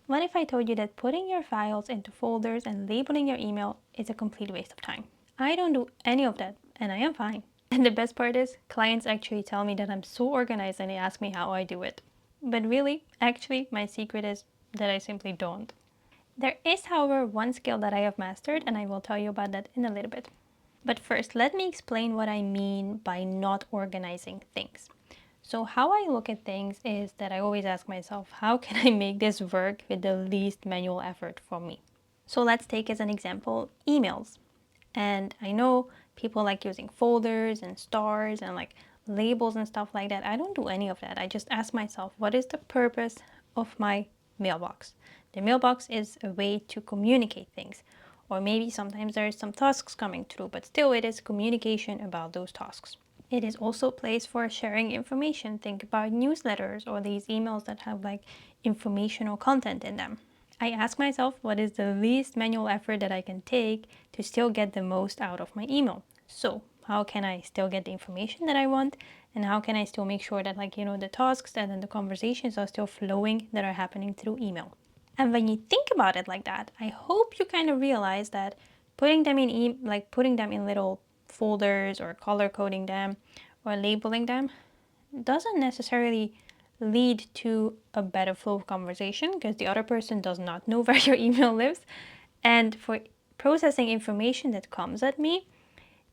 What if I told you that putting your files into folders and labeling your email is a complete waste of time? I don't do any of that, and I am fine. And the best part is, clients actually tell me that I'm so organized and they ask me how I do it. But really, actually, my secret is that I simply don't. There is, however, one skill that I have mastered, and I will tell you about that in a little bit. But first, let me explain what I mean by not organizing things. So how I look at things is that I always ask myself, how can I make this work with the least manual effort for me? So let's take as an example emails. And I know people like using folders and stars and like labels and stuff like that. I don't do any of that. I just ask myself, what is the purpose of my mailbox? The mailbox is a way to communicate things. Or maybe sometimes there's some tasks coming through, but still it is communication about those tasks. It is also a place for sharing information. Think about newsletters or these emails that have like informational content in them. I ask myself what is the least manual effort that I can take to still get the most out of my email. So how can I still get the information that I want, and how can I still make sure that the tasks and then the conversations are still flowing that are happening through email. And when you think about it like that, I hope you kind of realize that putting them in putting them in little folders or color coding them or labeling them doesn't necessarily lead to a better flow of conversation because the other person does not know where your email lives. And for processing information that comes at me,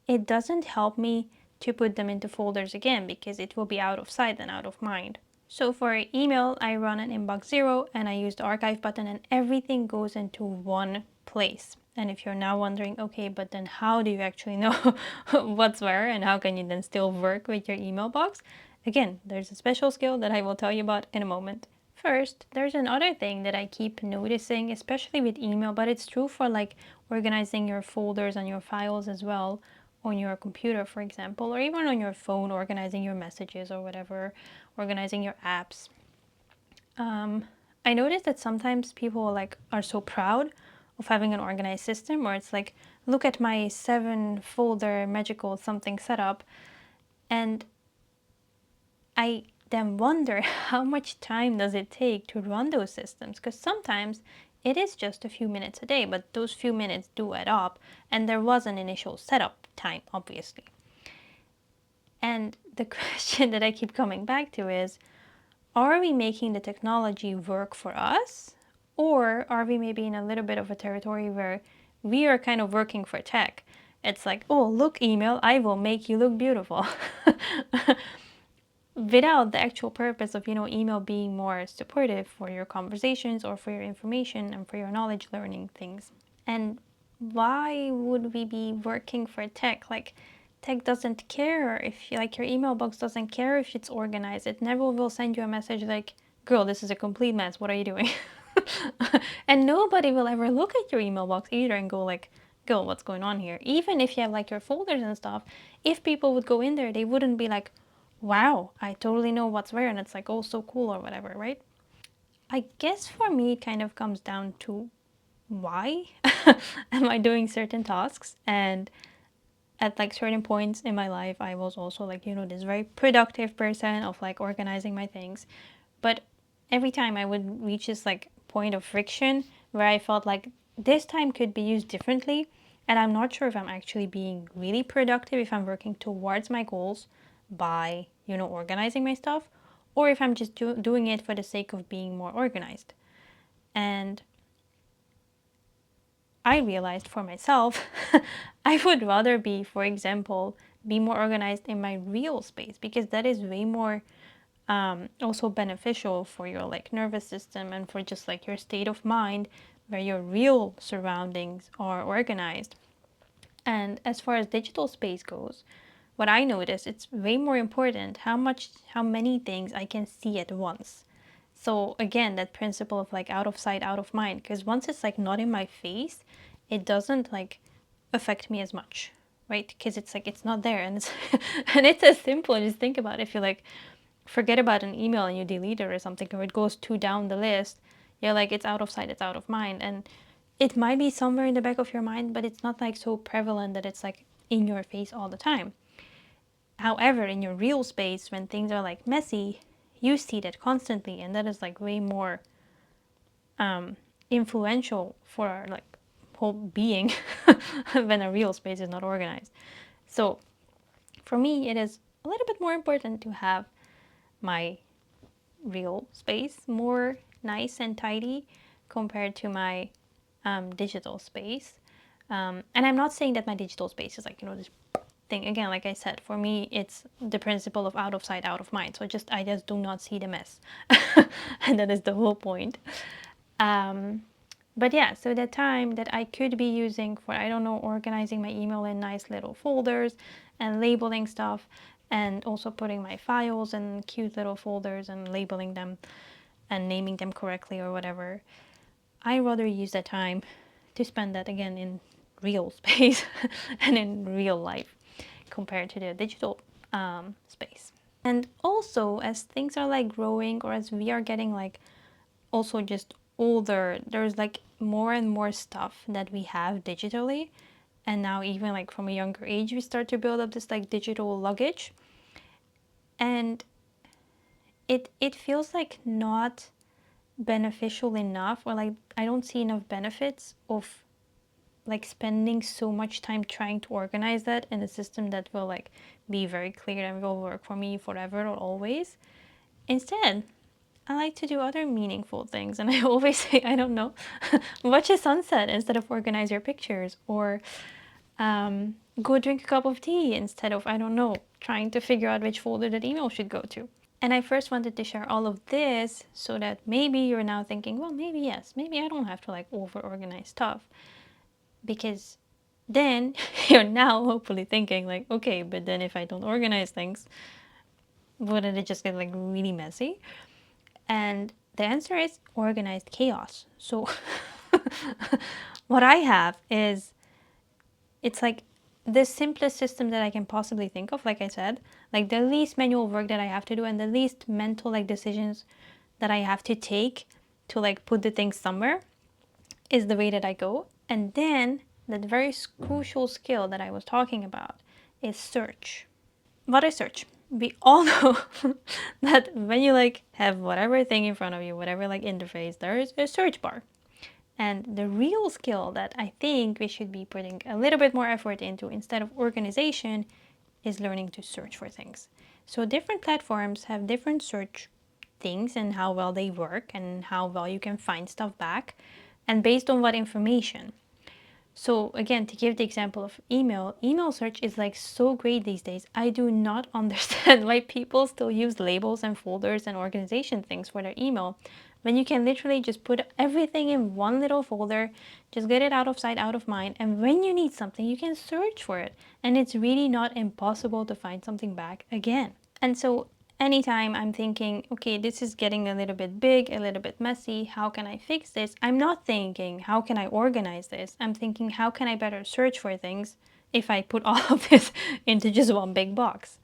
it doesn't help me to put them into folders again because it will be out of sight and out of mind. So for email, I run an inbox zero and I use the archive button and everything goes into one place. And if you're now wondering, okay, but then how do you actually know what's where and how can you then still work with your email box? Again, there's a special skill that I will tell you about in a moment. First, there's another thing that I keep noticing, especially with email, but it's true for like organizing your folders and your files as well on your computer, for example, or even on your phone, organizing your messages or whatever, organizing your apps. I noticed that sometimes people like are so proud of having an organized system, or it's like, look at my 7-folder magical something setup, and I then wonder how much time does it take to run those systems, because sometimes it is just a few minutes a day, but those few minutes do add up, and there was an initial setup time, obviously. And the question that I keep coming back to is, are we making the technology work for us? Or are we maybe in a little bit of a territory where we are kind of working for tech? It's like, oh, look, email, I will make you look beautiful. Without the actual purpose of, email being more supportive for your conversations or for your information and for your knowledge learning things. And why would we be working for tech? Like, tech doesn't care if your email box doesn't care if it's organized. It never will send you a message like, girl, this is a complete mess, what are you doing? And nobody will ever look at your email box either and go like, girl, what's going on here? Even if you have like your folders and stuff, if people would go in there, they wouldn't be like, wow, I totally know what's where and it's like, oh, so cool or whatever, right? I guess for me it kind of comes down to why am I doing certain tasks. And at like certain points in my life I was also like, this very productive person of like organizing my things, but every time I would reach this like point of friction where I felt like this time could be used differently, and I'm not sure if I'm actually being really productive, if I'm working towards my goals by organizing my stuff, or if I'm just doing it for the sake of being more organized. And I realized for myself, I would rather be, for example, be more organized in my real space, because that is way more also beneficial for your like nervous system and for just like your state of mind, where your real surroundings are organized. And as far as digital space goes, what I notice, it's way more important how many things I can see at once. So again, that principle of like out of sight, out of mind, because once it's like not in my face, it doesn't like affect me as much, right? Because it's like it's not there, and it's and it's as simple. Just think about it. If you like forget about an email and you delete it or something, or it goes too down the list, you're like, it's out of sight, it's out of mind. And it might be somewhere in the back of your mind, but it's not like so prevalent that it's like in your face all the time. However, in your real space, when things are like messy, you see that constantly, and that is like way more influential for our like whole being when a real space is not organized. So for me, it is a little bit more important to have my real space more nice and tidy compared to my digital space. And I'm not saying that my digital space is like, this thing. Again, like I said, for me, it's the principle of out of sight, out of mind. So I just do not see the mess. And that is the whole point. But yeah, so the time that I could be using for, I don't know, organizing my email in nice little folders and labeling stuff, and also putting my files in cute little folders and labeling them and naming them correctly or whatever, I rather use that time to spend that again in real space and in real life compared to the digital space. And also, as things are like growing, or as we are getting like also just older, there's like more and more stuff that we have digitally. And now even like from a younger age, we start to build up this like digital luggage. And it feels like not beneficial enough, or like I don't see enough benefits of like spending so much time trying to organize that in a system that will like be very clear and will work for me forever or always. Instead, I like to do other meaningful things, and I always say, I don't know, watch a sunset instead of organize your pictures, or go drink a cup of tea instead of, I don't know, trying to figure out which folder that email should go to. And I first wanted to share all of this so that maybe you're now thinking, well, maybe yes, maybe I don't have to like over organize stuff. Because then you're now hopefully thinking like, okay, but then if I don't organize things, wouldn't it just get like really messy? And the answer is organized chaos. So what I have is, it's like the simplest system that I can possibly think of, like I said, like the least manual work that I have to do and the least mental like decisions that I have to take to like put the things somewhere is the way that I go. And then that very crucial skill that I was talking about is search. What is search? We all know that when you like have whatever thing in front of you, whatever like interface, there is a search bar. And the real skill that I think we should be putting a little bit more effort into instead of organization is learning to search for things. So different platforms have different search things and how well they work and how well you can find stuff back and based on what information. So again, to give the example of email search is like so great these days. I do not understand why people still use labels and folders and organization things for their email when you can literally just put everything in one little folder, just get it out of sight, out of mind, and when you need something, you can search for it. And it's really not impossible to find something back again. And so anytime I'm thinking, okay, this is getting a little bit big, a little bit messy, how can I fix this? I'm not thinking, how can I organize this? I'm thinking, how can I better search for things if I put all of this into just one big box?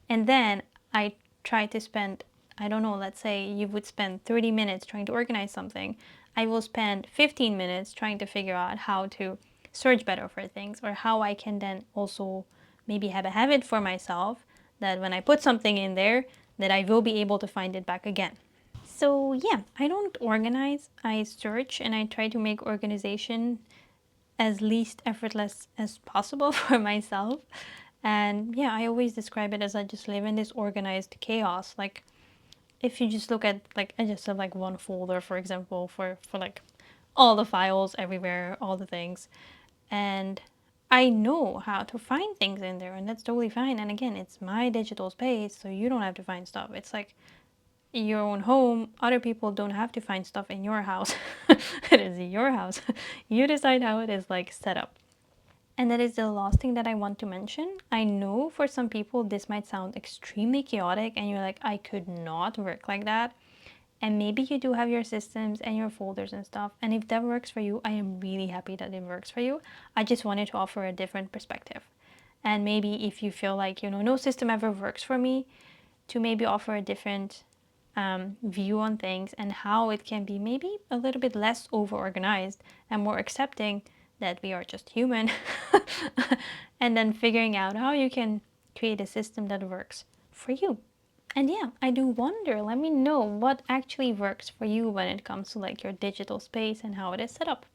And then I try to spend, I don't know, let's say you would spend 30 minutes trying to organize something. I will spend 15 minutes trying to figure out how to search better for things, or how I can then also maybe have a habit for myself that when I put something in there, that I will be able to find it back again. So yeah, I don't organize, I search, and I try to make organization as least effortless as possible for myself. And yeah, I always describe it as I just live in this organized chaos. Like if you just look at, like I just have like one folder, for example, for like all the files everywhere, all the things. And I know how to find things in there, and that's totally fine. And again, it's my digital space, so you don't have to find stuff. It's like your own home. Other people don't have to find stuff in your house. It is your house. You decide how it is like set up. And that is the last thing that I want to mention. I know for some people this might sound extremely chaotic and you're like, I could not work like that. And maybe you do have your systems and your folders and stuff. And if that works for you, I am really happy that it works for you. I just wanted to offer a different perspective. And maybe if you feel like, no system ever works for me, to maybe offer a different view on things and how it can be maybe a little bit less over organized and more accepting that we are just human. And then figuring out how you can create a system that works for you. And yeah, I do wonder, let me know what actually works for you when it comes to like your digital space and how it is set up.